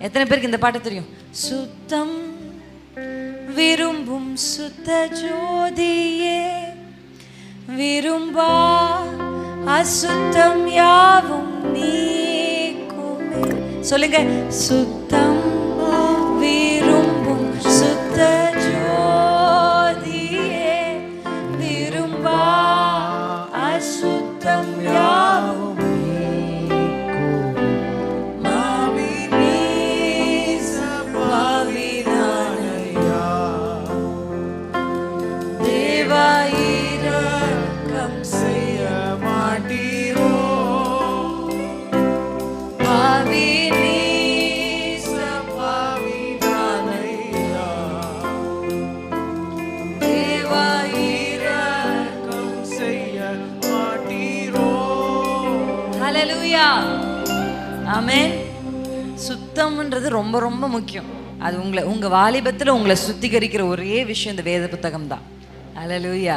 எத்தனை பேருக்கு இந்த பாட்டு தெரியும்? சுத்தம் விரும்பும் சுத்த ஜோதியே, விரும்பா அசுத்தம் யாவும் நீக்குமே. சொல்லுங்க, சுத்தம் விரும்பும் சுத்த ஜோதியே, விரும்பா அசுத்தம் யாவும் ஆமென். சுத்தம்ன்றது ரொம்ப ரொம்ப முக்கியம். அது உங்க வாலிபத்தில் உங்களை சுத்திகரிக்கிற ஒரே விஷயம் இந்த வேத புத்தகம் தான். ஹல்லேலூயா.